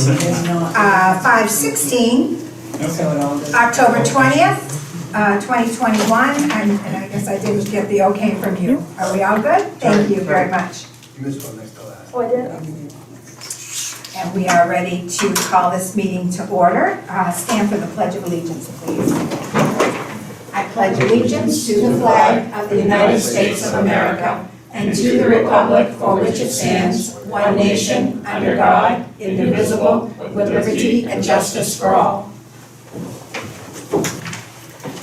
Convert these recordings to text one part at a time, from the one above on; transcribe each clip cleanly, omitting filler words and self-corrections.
5/16, October 20th, 2021, and I guess I didn't get the okay from you. Are we all good? Thank you very much. You missed one next to last. Oh, I did? And we are ready to call this meeting to order. Stand for the Pledge of Allegiance, please. I pledge allegiance to the flag of the United States of America and to the republic for which it stands, one nation, under God, indivisible, with liberty and justice for all.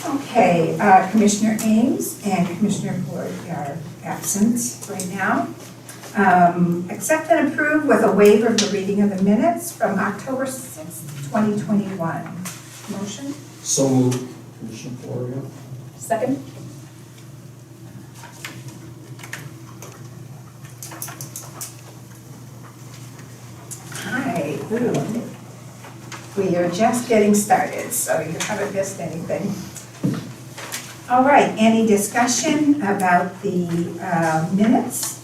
Okay, Commissioner Ames and Commissioner Boyd are absent right now. Accept and approve with a waiver of the reading of the minutes from October 6th, 2021. Motion? So moved. Commissioner Florio. Second? Hi. We are just getting started, so you haven't missed anything. All right, any discussion about the minutes?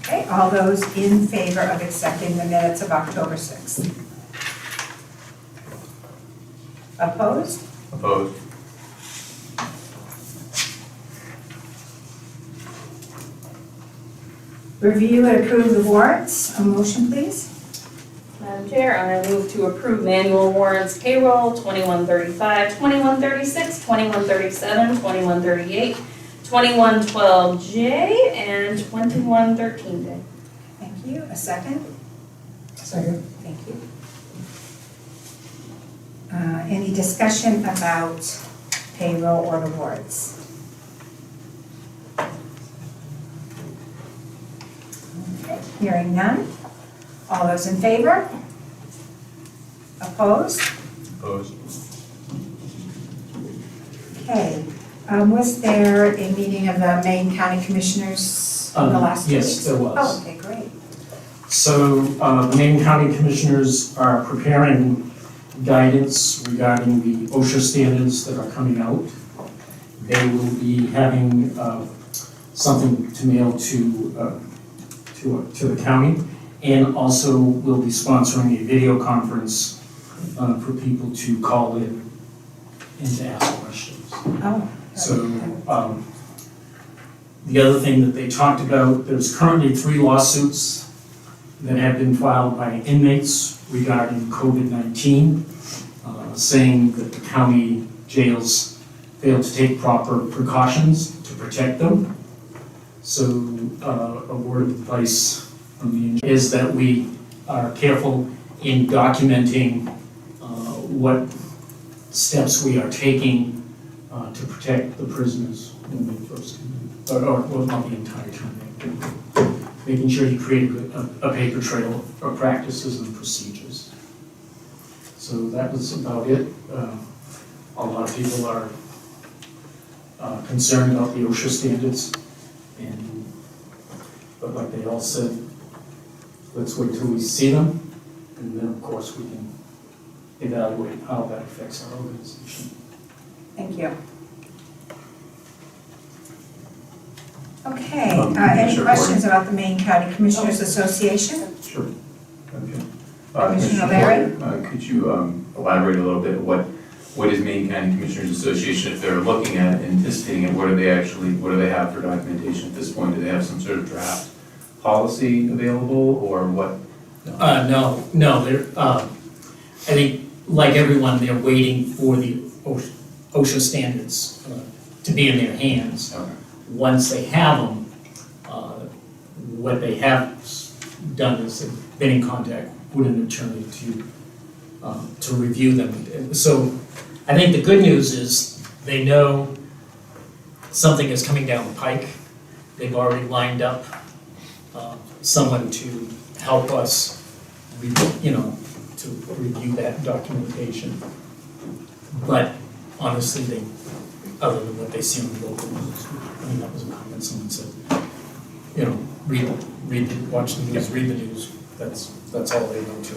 Okay, all those in favor of accepting the minutes of October 6th? Opposed? Opposed. Review and approve the warrants. A motion, please. Madam Chair, I move to approve manual warrants payroll 2135, 2136, 2137, 2138, 2112J, and 2113J. Thank you. A second? Second. Thank you. Any discussion about payroll or the warrants? Okay, hearing none. All those in favor? Opposed? Opposed. Okay. Was there a meeting of the Maine County Commissioners in the last 2 weeks? Yes, there was. Oh, okay, great. So the Maine County Commissioners are preparing guidance regarding the OSHA standards that are coming out. They will be having something to mail to the county, and also will be sponsoring a video conference for people to call in and to ask questions. Oh. So, the other thing that they talked about, there's currently 3 lawsuits that have been filed by inmates regarding COVID-19, saying that the county jails failed to take proper precautions to protect them. So, a word of advice from the is that we are careful in documenting what steps we are taking to protect the prisoners when they first come in, or well, not the entire time. Making sure you create a paper trail of practices and procedures. So that was about it. A lot of people are concerned about the OSHA standards, but like they all said, let's wait till we see them, and then of course we can evaluate how that affects our organization. Thank you. Okay, any Commissioner questions about the Maine County Commissioners Association? Sure. Okay. Commissioner Larry? Could you elaborate a little bit, what is Maine County Commissioners Association, if they're looking at anticipating it, what do they have for documentation at this point? Do they have some sort of draft policy available, or what? No, they're, I think, like everyone, they're waiting for the OSHA standards to be in their hands. Okay. Once they have them, what they have done is they've been in contact with an attorney to review them. So I think the good news is they know something is coming down the pike. They've already lined up someone to help us, to review that documentation. But honestly, other than what they see on the local news, I mean, that was a comment someone said, watch the news, read the news. That's all they know to.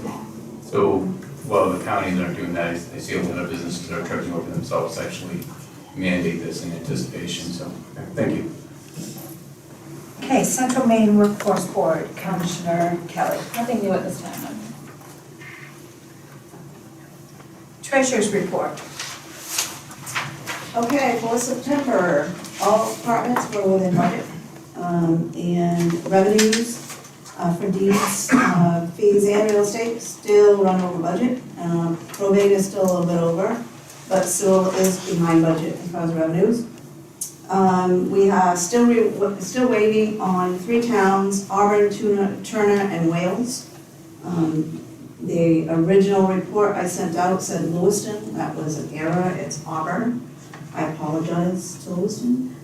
So, well, the counties aren't doing that. I see a lot of businesses that are tripping over themselves to actually mandate this in anticipation, so, okay, thank you. Okay, Central Maine Workforce Board, Commissioner Kelly. Nothing new at this time. Treasurer's report. Okay, for September, all departments were within budget. And revenues for deeds, fees and real estate still run over budget. Probate is still a little bit over, but still is behind budget as far as revenues. We have still waiting on 3 towns, Auburn, Turner, and Wales. The original report I sent out said Lewiston, that was an error, it's Auburn. I apologize to Lewiston.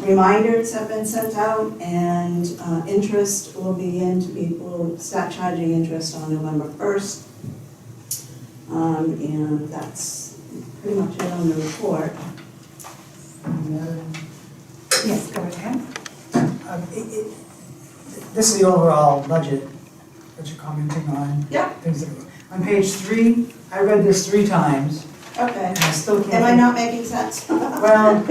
Reminders have been sent out, and interest will we'll start charging interest on November 1st. And that's pretty much it on the report. Yes, go ahead. This is the overall budget that you're commenting on. Yeah. Things that are, on page 3, I read this 3 times, Okay. and I still can't. Am I not making sense? Well,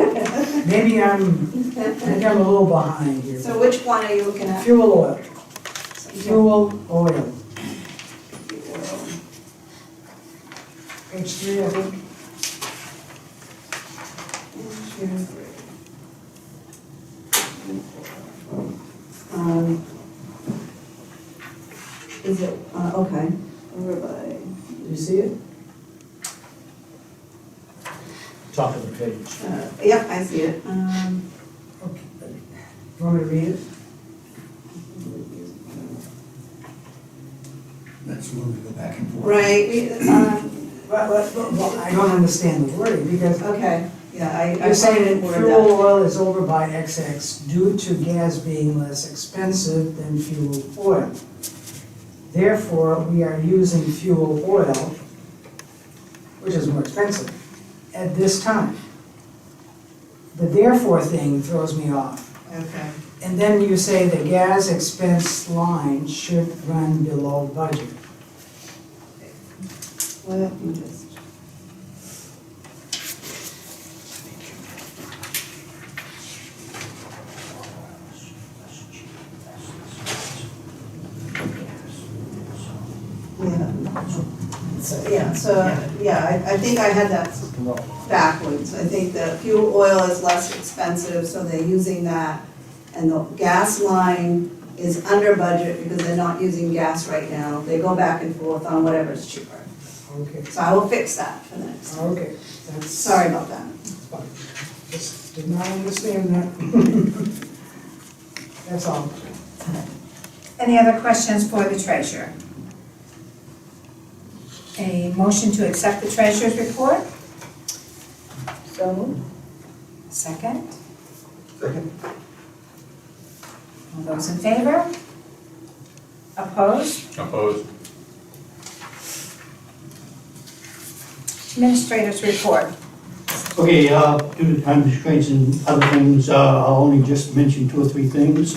maybe I'm a little behind here. So which one are you looking at? Fuel oil, fuel oil, page 3, I think. Is it, okay, over by, Do you see it? Top of the page. yep, I see it. Okay. You want me to read it? That's when we go back and forth. Right, Well, I don't understand the wording, because okay, yeah, I you're saying didn't that word fuel that. oil is over by XX due to gas being less expensive than fuel oil. Therefore, we are using fuel oil, which is more expensive, at this time. The therefore thing throws me off. Okay, And then you say the gas expense line should run below budget. let me just. I think I had that backwards. I think the fuel oil is less expensive, so they're using that. And the gas line is under budget because they're not using gas right now. They go back and forth on whatever's cheaper. Okay, So I will fix that for next. okay, that's. Sorry about that. fine. Just did not understand that. That's all. Any other questions for the treasurer? A motion to accept the treasurer's report? So moved. Second? Second. All those in favor? Opposed? Opposed? Administrator's report. Okay, due to time constraints and other things, I'll only just mention 2 or 3 things.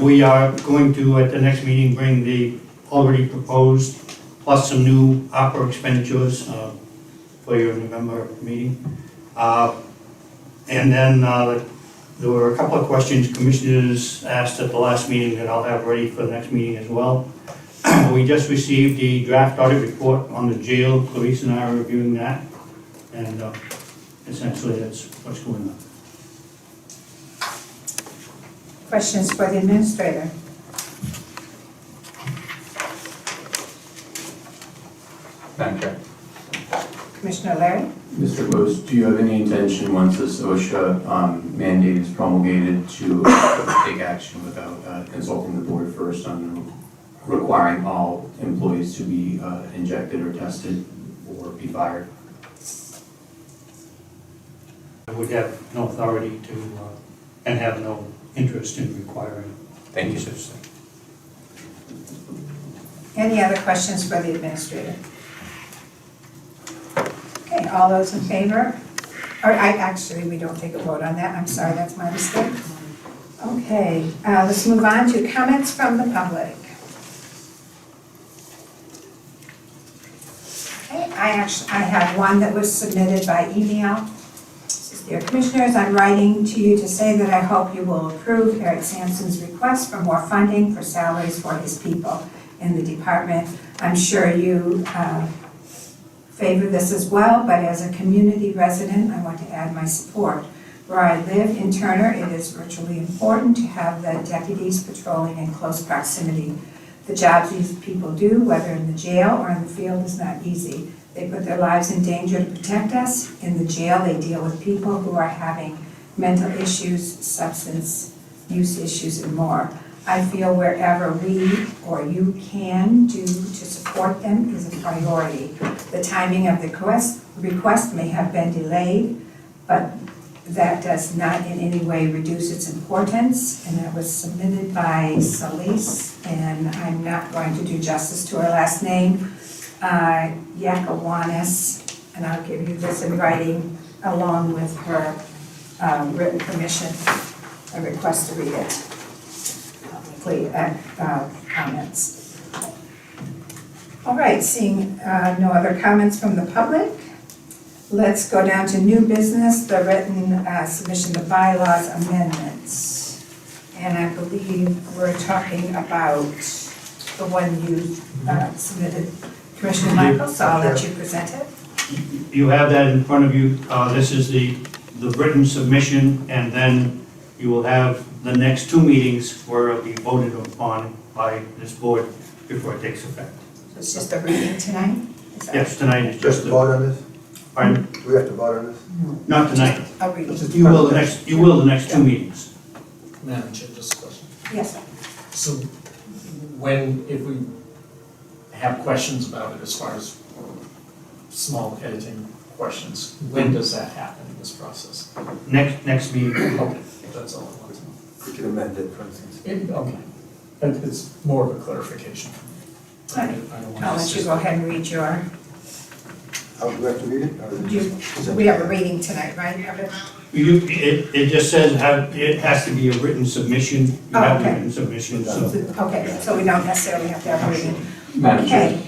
We are going to, at the next meeting, bring the already proposed, plus some new opera expenditures for your November meeting. And then there were a couple of questions commissioners asked at the last meeting that I'll have ready for the next meeting as well. We just received the draft audit report on the jail. Clarice and I are reviewing that. And essentially, that's what's going on. Questions for the administrator? Madam Chair. Commissioner Larry? Mr. Gross, do you have any intention, once this OSHA mandate is promulgated, to take action without consulting the board first on requiring all employees to be injected or tested or be fired? I would have no authority to, and have no interest in requiring Thank any you. such thing. Any other questions for the administrator? Okay, all those in favor? We don't take a vote on that, I'm sorry, that's my mistake. Okay, let's move on to comments from the public. Okay, I have one that was submitted by email. This is Dear Commissioners, I'm writing to you to say that I hope you will approve Eric Sampson's request for more funding for salaries for his people in the department. I'm sure you favor this as well, but as a community resident, I want to add my support. Where I live in Turner, it is virtually important to have the deputies patrolling in close proximity. The jobs these people do, whether in the jail or in the field, is not easy. They put their lives in danger to protect us. In the jail, they deal with people who are having mental issues, substance use issues, and more. I feel wherever we or you can do to support them is a priority. The timing of the request may have been delayed, but that does not in any way reduce its importance, and that was submitted by Solis, and I'm not going to do justice to her last name, Yakawanis, and I'll give you this in writing along with her written permission, a request to read it, please, comments. All right, seeing no other comments from the public, let's go down to new business, the written submission of bylaws amendments. And I believe we're talking about the one you submitted, Commissioner Michaels, so I'll let you present it. You have that in front of you. This is the written submission, and then you will have the next two meetings where it'll be voted upon by this board before it takes effect. So it's just a reading tonight? Is that- Yes, tonight is Just just to a, vote on this? pardon? Do we have to vote on this? Not tonight. A reading, You will the next two meetings. Madam Chair, just a question. yes. So if we have questions about it as far as small editing questions, when does that happen in this process? Next meeting. Okay, that's all I want to know. We can amend it, for instance. Okay, it's more of a clarification for me. I don't want I'll to let you go ahead and read your, How do we have to read it? Or is it just- we have a reading tonight, right? Have it? It just says it has to be a written submission. You Oh, have the okay. written submission, so. Okay, so we don't necessarily have to have a reading. Madam Chair, Okay,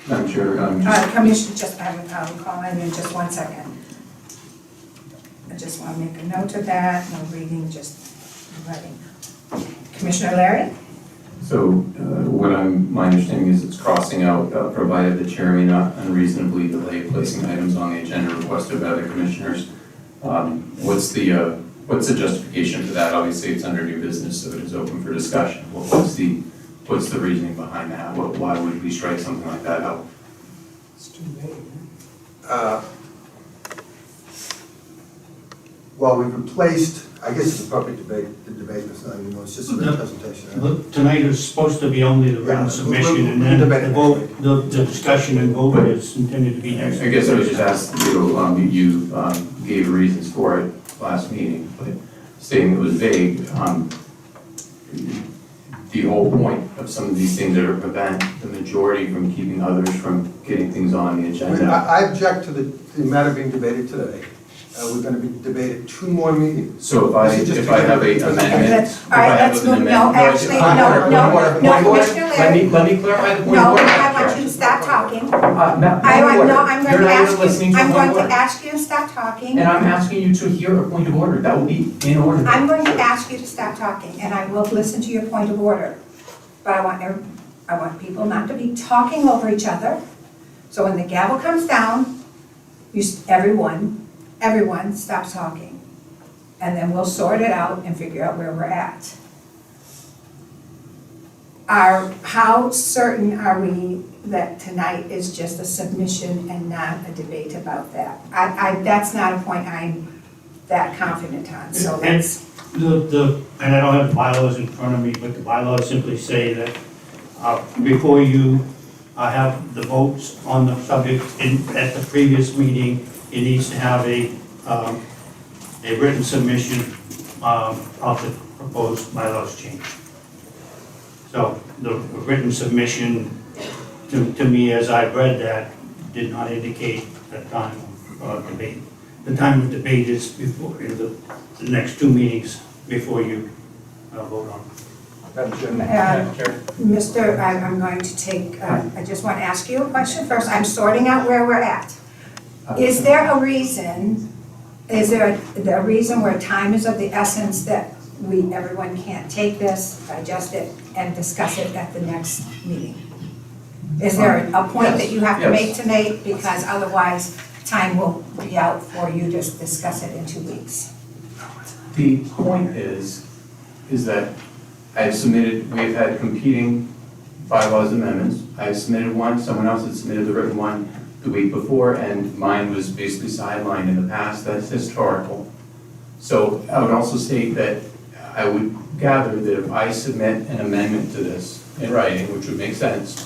Madam Chair, just Commissioner, I'll call in just 1 second. I just want to make a note of that, no reading, just writing. Commissioner Larry? So my understanding is it's crossing out, provided the chair may not unreasonably delay placing items on the agenda requested by the commissioners. What's the justification for that? Obviously, it's under new business, so it is open for discussion. What's the reasoning behind that? Why would we strike something like that out? It's too late. Well, we've replaced, I guess it's appropriate debate, the debate, it's not, it's just a written presentation. right? Look, tonight is supposed to be only the Yeah, written we'll- submission, and we'll then debate the it vote, next the discussion and vote is intended to be next. I guess I was just asking, you gave reasons for it last meeting, but stating it was vague. The whole point of some of these things are to prevent the majority from keeping others from getting things on the agenda. I object to the matter being debated today. We're going to be debated 2 more meetings. So if I have a amendment. All right, let's move, no, actually, no, Commissioner Larry. Let me clarify the point No, of order. I want you to stop talking. I'm I'm going to ask you, I'm going to ask you to stop talking. And I'm asking you to hear a point of order, that will be in order. I'm going to ask you to stop talking, and I will listen to your point of order. But I want people not to be talking over each other. So when the gavel comes down, everyone stops talking. And then we'll sort it out and figure out where we're at. How certain are we that tonight is just a submission and not a debate about that? That's not a point I'm that confident on, so And let's. and I don't have the bylaws in front of me, but the bylaws simply say that before you have the votes on the subject at the previous meeting, it needs to have a written submission of the proposed bylaws change. So the written submission, to me, as I've read that, did not indicate the time of debate. The time of debate is before, in the next 2 meetings before you vote on it. Madam Chair. I'm going to take, I just want to ask you a question first. I'm sorting out where we're at. Is there a reason Is there a reason where time is of the essence that everyone can't take this, digest it, and discuss it at the next meeting? Is there a point that you have to make tonight, because otherwise time will be out for you to discuss it in 2 weeks? The point is that I've submitted, we've had competing bylaws amendments. I've submitted one, someone else had submitted the written one the week before, and mine was basically sidelined in the past. That's historical. So I would also state that I would gather that if I submit an amendment to this in writing, which would make sense,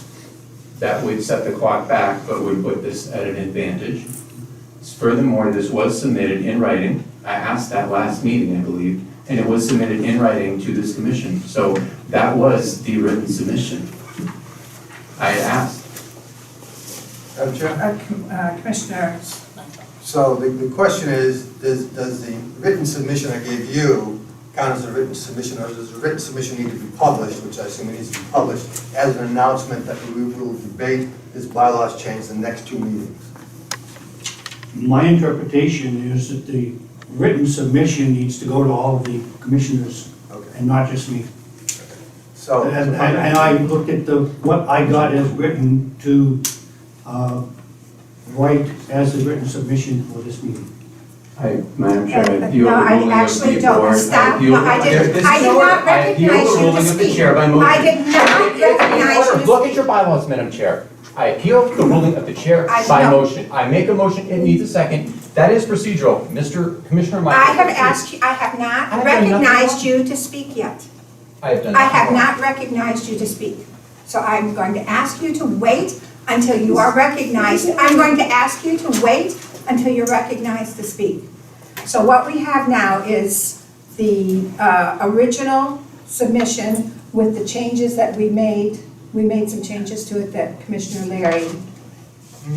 that would set the clock back, but would put this at an advantage. Furthermore, this was submitted in writing. I asked that last meeting, I believe, and it was submitted in writing to this commission. So that was the written submission. I had asked. Madam Chair? Commissioner, So the question is, does the written submission I gave you count as a written submission, or does the written submission need to be published, which I assume it needs to be published, as an announcement that we will debate this bylaws change the next 2 meetings? My interpretation is that the written submission needs to go to all of the commissioners Okay. and not just me. So, And I looked at what I got as written to write as a written submission for this meeting. Madam Chair, I appeal no, the I ruling of actually the don't. board. Stop. appeal- No, I did This not is order. I appeal recognize the you to ruling of the speak. chair by motion. I did not It's in recognize order. you to Look at speak. your bylaws, Madam Chair. I appeal the ruling of the chair I by know. motion. I make a motion, it needs a second. That is procedural. Mr. Commissioner Michael. I have asked you, I have I not have done nothing recognized wrong. you to speak yet. I have done I have nothing wrong. not recognized you to speak. So I'm going to ask you to wait until you are recognized. I'm going to ask you to wait until you're recognized to speak. So what we have now is the original submission with the changes that we made. We made some changes to it that Commissioner Larry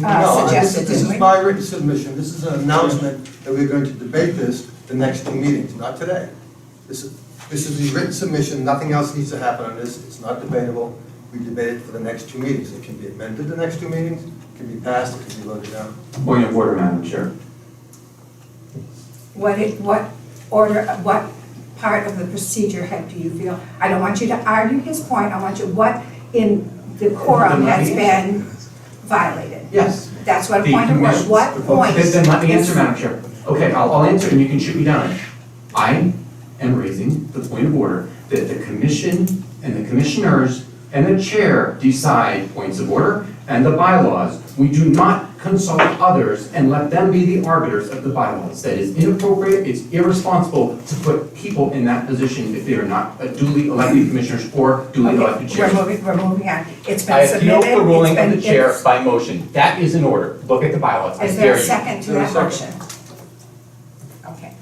no, suggested, this didn't we? is my written submission. This is an announcement that we're going to debate this the next 2 meetings, not today. This is the written submission, nothing else needs to happen on this. It's not debatable. We debate it for the next 2 meetings. It can be amended the next 2 meetings, it can be passed, it can be voted down. Point of order, Madam Chair. What part of the procedure do you feel? I don't want you to argue his point. I want you, what in the quorum has been violated? Yes. That's what a The point of order, commission's what proposal- point? Then let me answer, is- Madam Chair. Okay, I'll answer and you can shoot me down. I am raising the point of order that the commission and the commissioners and the chair decide points of order and the bylaws. We do not consult others and let them be the arbiters of the bylaws. That is inappropriate, it's irresponsible to put people in that position if they are not duly elected commissioners or duly elected Okay, chairs. we're moving on. It's I been appeal submitted. the ruling It's of been- the chair it's- by motion. That is in order. Look at the bylaws. I Is there dare a you. second to There's that a motion? Okay.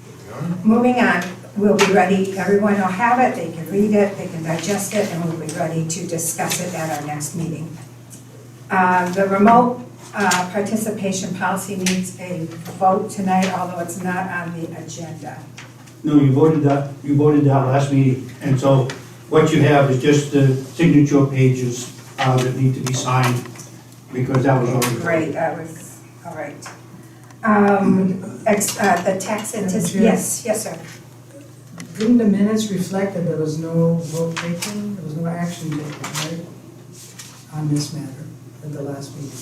Moving on, we'll be ready, everyone will have it, they can read it, they can digest it, and we'll be ready to discuss it at our next meeting. The remote participation policy needs a vote tonight, although it's not on the agenda. No, you voted that last meeting, and so what you have is just the signature pages that need to be signed, because that was already. Great, that was, all right. The text yes, sir. Didn't the minutes reflect that there was no vote taken, there was no action taken, right? On this matter at the last meeting?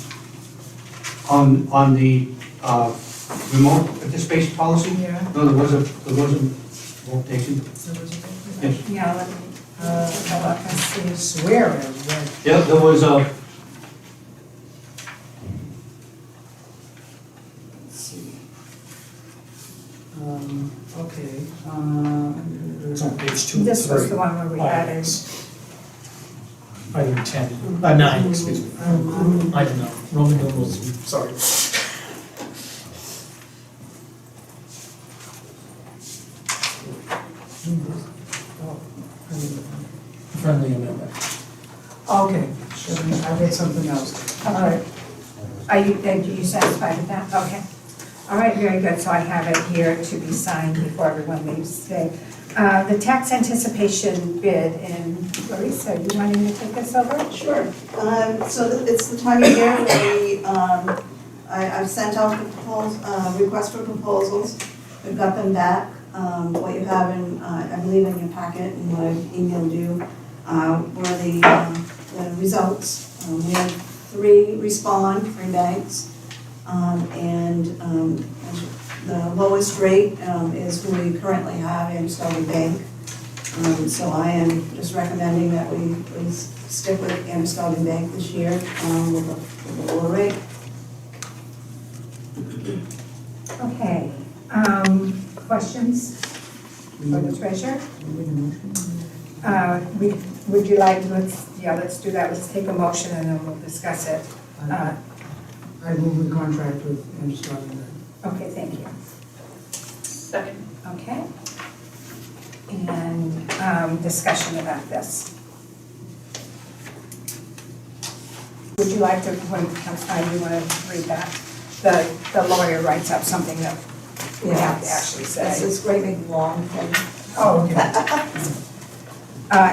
On the remote participation policy? Yeah. No, there wasn't vote taken. There was a vote? Yes. Yeah, let me, go up and I see. swear I read. Yeah, there was a, Let's see. Okay, It's on page 2. This was the one where we added. Item 10, 9, excuse me. I don't know, Roman numerals, sorry. Friendly amendment. Okay, sure, I read something else. All right. Are you satisfied with that? Okay. All right, very good. So I have it here to be signed before everyone leaves today. The tax anticipation bid, and Larissa, you wanting to take this over? Sure. So it's the time of year where I've sent out the request for proposals. We've got them back. What you have in, I believe in your packet and what I emailed you, were the results. We had 3 respond, 3 banks. And the lowest rate is who we currently have, Androscoggin Bank. So I am just recommending that we stick with Androscoggin Bank this year with a lower rate. Okay, questions for the treasurer? Would you like, let's do that, let's take a motion and then we'll discuss it. I move the contract with Androscoggin Bank. Okay, thank you. Second. Okay. And discussion about this. Would you like to, when it comes time, you want to read that? The lawyer writes up something that we have to actually That's say. this great big long thing. Oh, okay.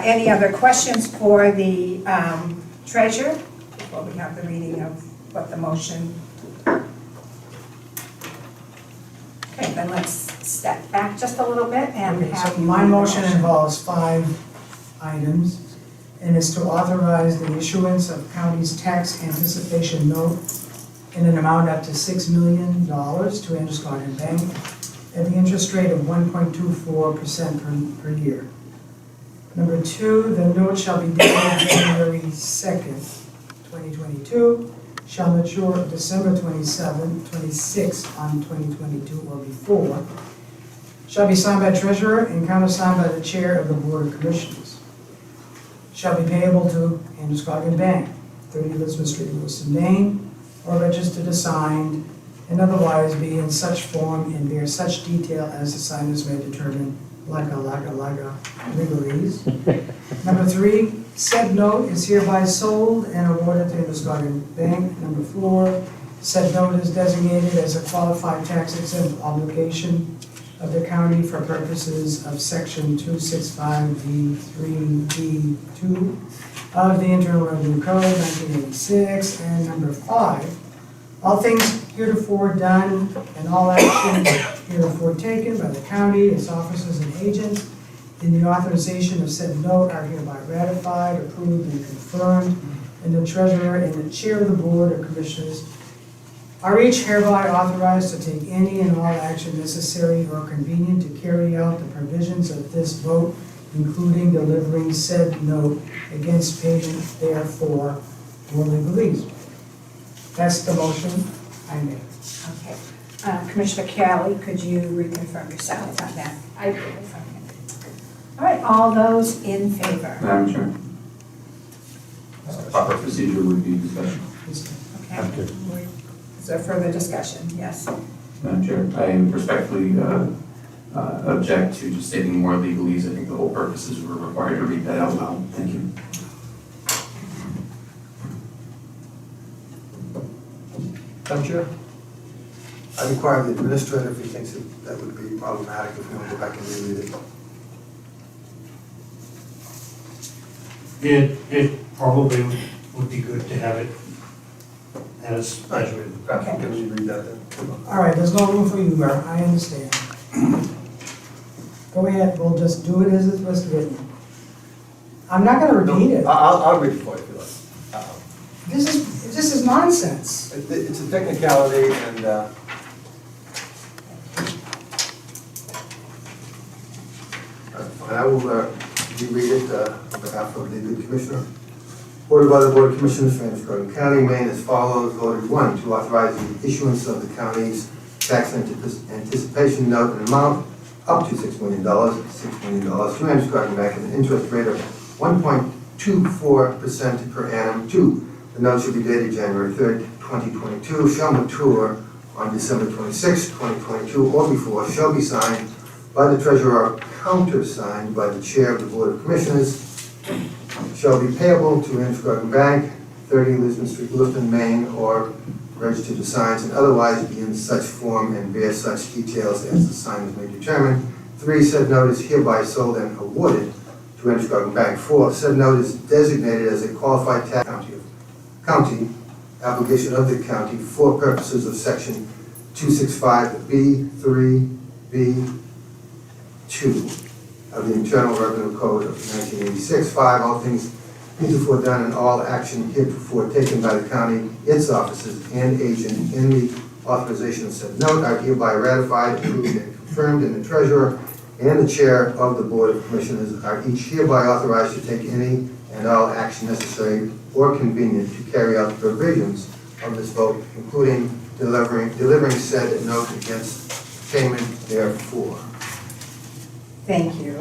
Any other questions for the treasurer? Before we have the reading of what the motion. Okay, then let's step back just a little bit and Okay, have so you my read the motion involves 5 items, and is to authorize the issuance of county's tax anticipation note in an amount up to $6 million to Androscoggin Bank at the interest rate of 1.24% per year. Number 2, the note shall be dated January 2nd, 2022, shall mature December 26 on 2022 or before, shall be signed by treasurer and countersigned by the chair of the board of commissioners, shall be payable to Androscoggin Bank, 30 Lisbon Street, Lewiston, Maine, or registered assigned, and otherwise be in such form and bear such detail as the signers may determine, legalese. Number 3, said note is hereby sold and awarded to Androscoggin Bank. Number 4, said note is designated as a qualified tax exempt obligation of the county for purposes of section 265D3D2 of the Internal Revenue Code 1986. And number 5, all things heretofore done and all action heretofore taken by the county, its officers and agents in the authorization of said note are hereby ratified, approved, and confirmed, and the treasurer and the chair of the board of commissioners are each hereby authorized to take any and all action necessary or convenient to carry out the provisions of this vote, including delivering said note against payment therefore or legalese. That's the motion I made. Okay. Commissioner Kelly, could you reconfirm yourself on that? I do. All right, all those in favor? Madam Chair, proper procedure would be discussion. Okay. Is there further discussion? Yes. Madam Chair, I respectfully object to just stating more legalese. I think the whole purpose is we're required to read that out loud. Thank you. Madam Chair? I inquire of the administrator if he thinks that would be problematic if we want to go back and reread it. It probably would be good to have it as written. Perhaps we can reread that then. All right, there's no room for humor, I understand. Go ahead, we'll just do it as it was written. I'm not gonna repeat it. I'll read it for you if you like. This is nonsense. It's a technicality and, I will reread it on behalf of the good commissioner. Ordered by the Board of Commissioners for Androscoggin County, Maine as follows. Voted 1, to authorize the issuance of the county's tax anticipation note in amount up to $6 million to Androscoggin Bank at an interest rate of 1.24% per annum. 2, the note should be dated January 3rd, 2022, shall mature on December 26, 2022, or before, shall be signed by the treasurer, countersigned by the chair of the Board of Commissioners, shall be payable to Androscoggin Bank, 30 Lisbon Street, Lewiston, Maine, or registered to signs and otherwise be in such form and bear such details as the signers may determine. 3, said note is hereby sold and awarded to Androscoggin Bank. 4, said note is designated as a qualified tax county obligation of the county for purposes of section 265B3 of the Internal Revenue Code of 1986. 5, all things heretofore done and all action heretofore taken by the county, its officers, and agent in the authorization of said note are hereby ratified, approved, and confirmed, and the treasurer and the chair of the Board of Commissioners are each hereby authorized to take any and all action necessary or convenient to carry out the provisions of this vote, including delivering said note against payment therefore. Thank you.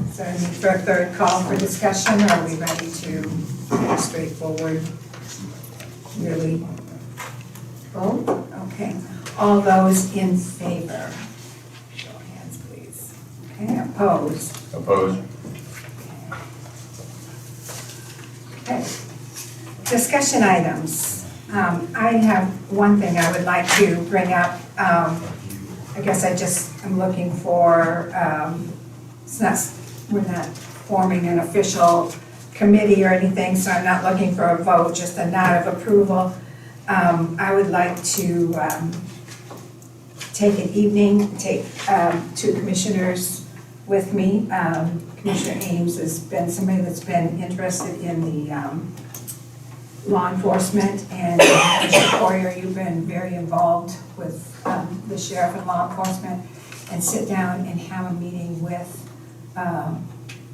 Is there a need for a third call for discussion, or are we ready to go straightforward? Really? Vote? Okay. All those in favor? Show of hands, please. Okay, opposed? Opposed? Okay. Discussion items. I have one thing I would like to bring up. I guess I'm looking for, we're not forming an official committee or anything, so I'm not looking for a vote, just a nod of approval. I would like to take an evening, take 2 commissioners with me. Commissioner Ames has been somebody that's been interested in the law enforcement, and Commissioner Poirier, you've been very involved with the sheriff and law enforcement, and sit down and have a meeting with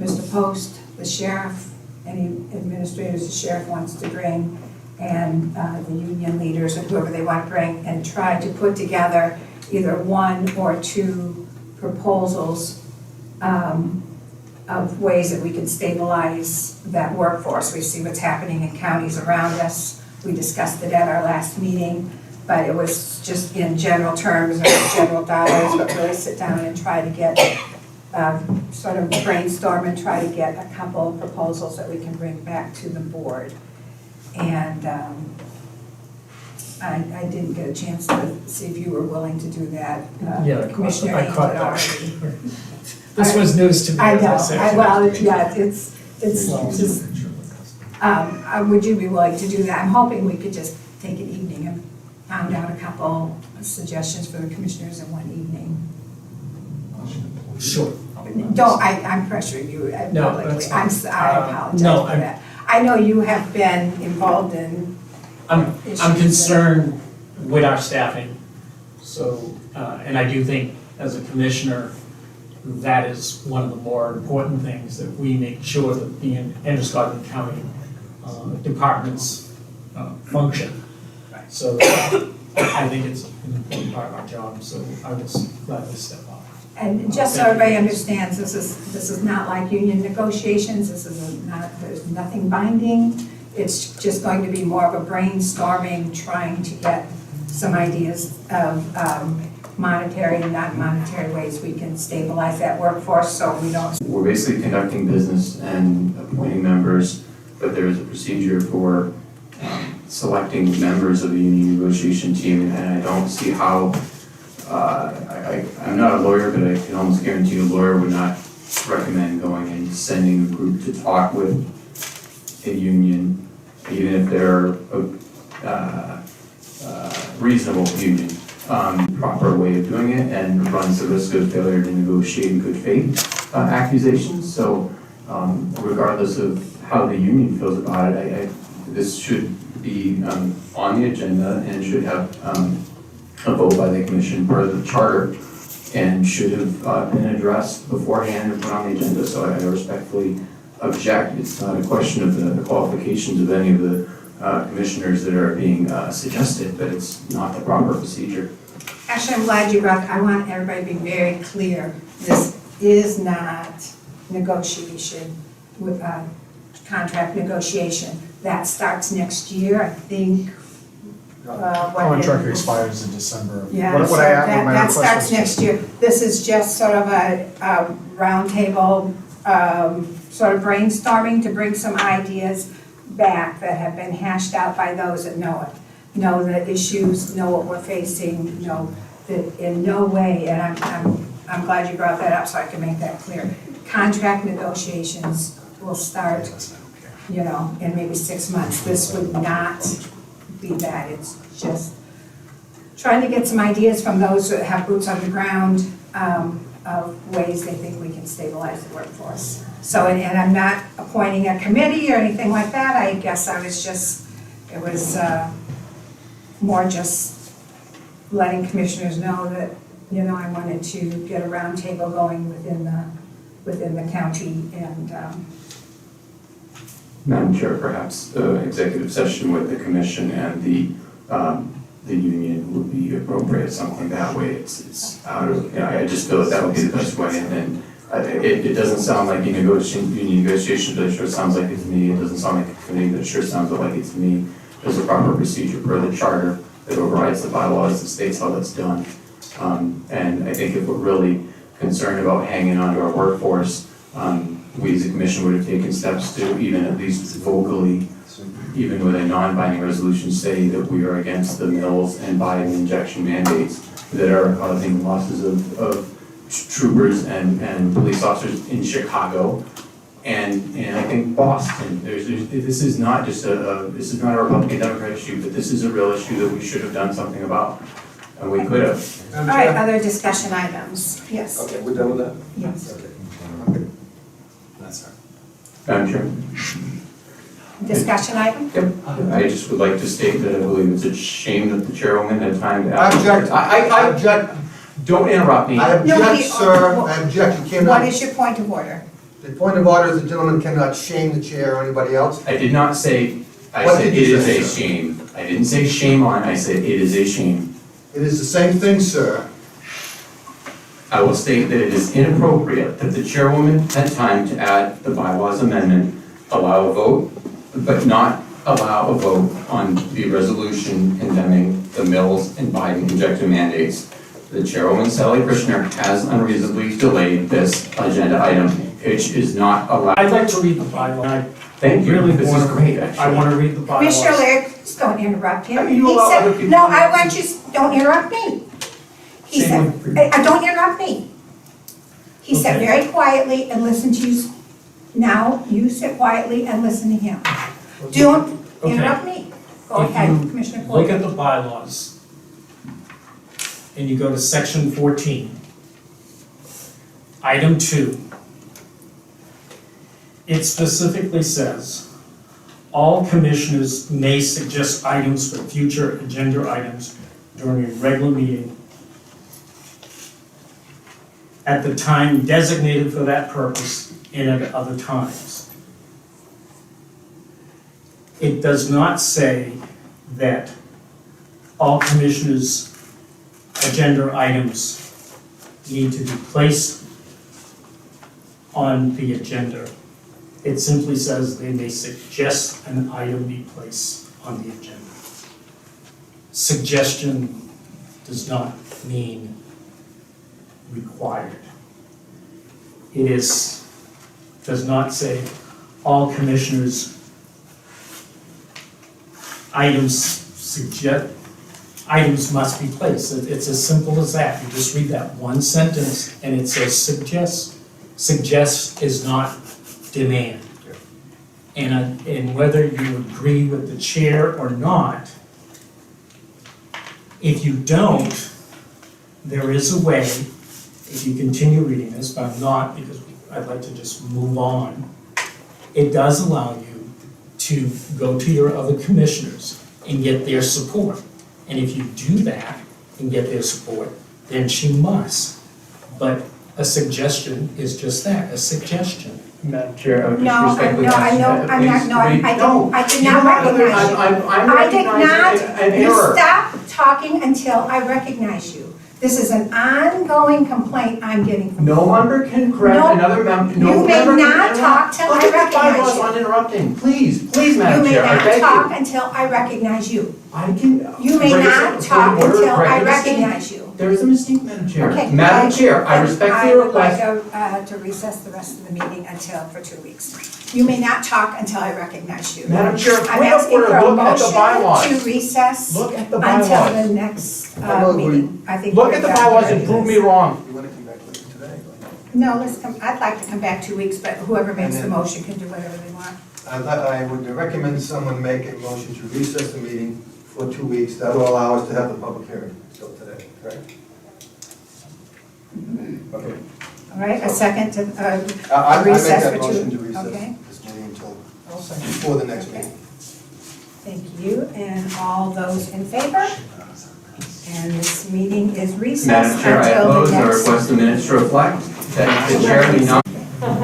Mr. Post, the sheriff, any administrators the sheriff wants to bring, and the union leaders or whoever they want to bring, and try to put together either 1 or 2 proposals of ways that we can stabilize that workforce. We see what's happening in counties around us. We discussed it at our last meeting, but it was just in general terms or general dollars, but really sit down and try to get, sort of brainstorm and try to get a couple of proposals that we can bring back to the board. And I didn't get a chance to see if you were willing to do that. Yeah, Commissioner I Ames caught had that. already. This was news to me, I as know, I said. it's just, would you be willing to do that? I'm hoping we could just take an evening and pound out a couple suggestions for the commissioners in one evening. Sure. I'm pressuring you No, publicly. that's fine. I apologize no, for that. I know you have been involved in I'm issues concerned with our staffing, so, and I do think as a commissioner, that is one of the more important things, that we make sure that the Androscoggin County departments function. So I think it's an important part of our job, so I was glad to step up. And just so everybody understands, this is not like union negotiations, there's nothing binding. It's just going to be more of a brainstorming, trying to get some ideas of monetary and non-monetary ways we can stabilize that workforce so we don't. We're basically conducting business and appointing members, but there is a procedure for selecting members of the union negotiation team, and I don't see how, I'm not a lawyer, but I can almost guarantee a lawyer would not recommend going and sending a group to talk with a union, even if they're a reasonable union. Proper way of doing it, and runs the risk of failure to negotiate in good faith accusations. So regardless of how the union feels about it, this should be on the agenda and should have a vote by the commission per the charter, and should have been addressed beforehand and put on the agenda. So I respectfully object. It's not a question of the qualifications of any of the commissioners that are being suggested, but it's not the proper procedure. Actually, I'm glad you brought, I want everybody to be very clear. This is not negotiation, with contract negotiation. That starts next year, I think. Contract expires in December. Yeah, What so I have- that, my that request starts was- next year. This is just sort of a roundtable, sort of brainstorming to bring some ideas back that have been hashed out by those that know it. Know the issues, know what we're facing, know that in no way, and I'm glad you brought that up so I can make that clear. Contract negotiations will start, in maybe 6 months. This would not be that, it's just trying to get some ideas from those that have boots on the ground, of ways they think we can stabilize the workforce. So, and I'm not appointing a committee or anything like that, I guess I was just, it was, more just letting commissioners know that, you know, I wanted to get a roundtable going within the county and, Madam Chair, perhaps the executive session with the commission and the union would be appropriate, something that way. It's out of, you know, I just feel that would be the best way. And then it doesn't sound like union negotiations, but it sure sounds like it's me. It doesn't sound like a committee, but it sure sounds like it's me. There's a proper procedure for the charter that overrides the bylaws that states how that's done. And I think if we're really concerned about hanging on to our workforce, we as a commission would have taken steps to even at least vocally, even with a non-binding resolution, say that we are against the mills and Biden injection mandates that are causing losses of troopers and police officers in Chicago and I think Boston. This is not just this is not a Republican Democrat issue, but this is a real issue that we should have done something about, and we could have. all right, other discussion items, yes, Okay, we're done with that? yes. Okay. That's right. Madam Chair. Discussion item? I just would like to state that I believe it's a shame that the chairwoman had time to. I object. I object. Don't interrupt me. I No, object, sir, I object, you What cannot. is your point of order? The point of order is the gentleman cannot shame the chair or anybody else. I did not say, I What said it did you is say, a sir? shame. I didn't say shame on, I said it is a shame. It is the same thing, sir. I will state that it is inappropriate that the chairwoman had time to add the bylaws amendment, allow a vote, but not allow a vote on the resolution condemning the mills and Biden injection mandates. The chairwoman, Sally Krishner, has unreasonably delayed this agenda item, which is not allowed. I'd like to read the bylaw. Thank you, Really this is wanna- great, actually. I want to read the bylaws. Commissioner Laird, just don't interrupt him. I mean, you He allow said- other people No, to- I want you, don't interrupt me. He Same said, with- don't interrupt me. He said Okay. very quietly and listen to you. Now, you sit quietly and listen to him. Don't Okay. interrupt me. Go If ahead, you Commissioner Look Floyd. at the bylaws, and you go to section 14. Item 2. It specifically says, all commissioners may suggest items for future agenda items during a regular meeting at the time designated for that purpose and at other times. It does not say that all commissioners' agenda items need to be placed on the agenda. It simply says they may suggest an item be placed on the agenda. Suggestion does not mean required. It does not say all commissioners' items must be placed. It's as simple as that. You just read that one sentence and it says suggest. Suggest is not demand. And whether you agree with the chair or not, if you don't, there is a way, if you continue reading this, but I'm not, because I'd like to just move on. It does allow you to go to your other commissioners and get their support. And if you do that and get their support, then she must. But a suggestion is just that, a suggestion. Madam Chair, I would No, just respectfully ask you that, I'm not, no, I please read- don't, I did not recognize you. I'm I did recognizing not, an you error. stop talking until I recognize you. This is an ongoing complaint I'm getting from you. No member can correct No, another member, you no may member can not interrupt. talk till I Look at the recognize bylaws you. on interrupting, please, You Madam may Chair, I not beg talk you. until I recognize you. I can. You may bring us not up to talk the order, until correct I the mistake. recognize you. There is a mistake, Madam Chair. Okay. Madam Chair, I respectfully request. I would like to recess the rest of the meeting for 2 weeks. You may not talk until I recognize you. Madam Chair, I'm point of asking order, for a look at the motion bylaws. to recess Look at the until bylaws. the next I will agree. meeting. I think Look we're at the done bylaws already. and prove me wrong. You wanna come back later today? No, I'd like to come back 2 weeks, but whoever makes the And then- motion can do whatever they want. I would recommend someone make a motion to recess the meeting for 2 weeks. That will allow us to have the public hearing still today, correct? Okay. All right, a second to I make recess that for motion to two. recess Okay, this meeting until I'll second. before the next meeting. thank you. And all those in favor? And this meeting is recessed Madam Chair, I until oppose the or next. request the minutes to reflect that the chair be not All